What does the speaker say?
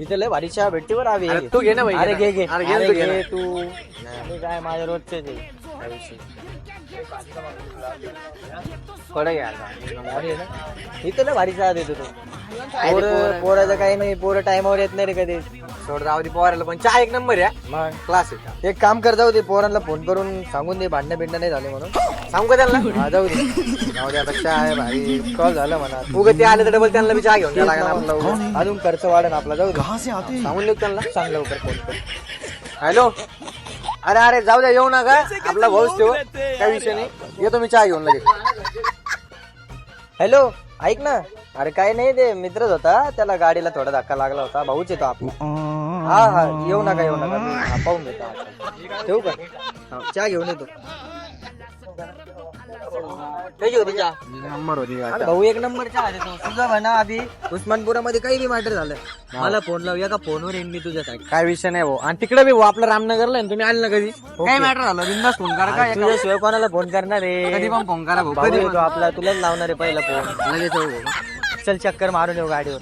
इथे लय भारी चहा भेटते बरं आवी. अरे तू घे ना भाई. अरे घे घे अरे घे अरे तू घे घे ना. तू. मी काय माझ्या रोजचे ते काय विषय. कडे घ्या. भारी आहे ना इथे लय भारी चहा देतो तू. पोराचं काही नाही, पोरं टायमावर येत नाही रे कधी. सोड जाऊ दे पोराला पण चहा एक नंबर आहे. मग क्लास आहे. एक काम कर, जाऊ दे पोरांना फोन करून सांगून दे भांडणं बिंडणं नाही झाले म्हणून. सांगू का त्यांना? हा जाऊ दे जाऊ दे, आता चहा आहे भारी कॉल झालं म्हणा. उगा ते आले तर डबल त्यांना बी चहा घेऊन तेच द्यायला ना लागणार आपल्याला. म्हणलं, अजून खर्च वाढेल आपला. जाऊ दे सांगून देऊ त्यांना. सांग लवकर फोन कर. हॅलो. अरे अरे जाऊ द्या, येऊ नका. आपला भाऊच ठेव, काही विषय नाही. येतो मी चहा घेऊन लगेच. हॅलो ऐक ना. अरे काय नाही, ते मित्रच होता, त्याला गाडीला थोडा धक्का लागला होता. भाऊच येतो आपला. हा हा येऊ नका येऊ नका, मी पाहून घेतो आता. ठेवू का? हा, चहा घेऊन येतो. काही घेऊ चहा. नंबर होती. अरे भाऊ एक नंबर चहा देतो तुझा म्हणा. आधी उस्मानपुरामध्ये काही बी मॅटर झालं मला फोन लावूया का, फोनवर येईन मी तुझ्यासाठी. काय विषय नाही भाऊ. आणि तिकडे बी भाऊ आपलं रामनगरला आहे ना, तुम्ही आले ना कधी काय मॅटर झालं बिंदास फोन करा. काय तुझ्याशिवाय कोणाला फोन करणार कधी आहे. पण फोन करा भाऊ. भाऊ कधी येतो आपला, तुलाच लावणार आहे पहिला फोन. लगेच येऊ भाऊ. चल चक्कर मारून येऊ गाडीवर.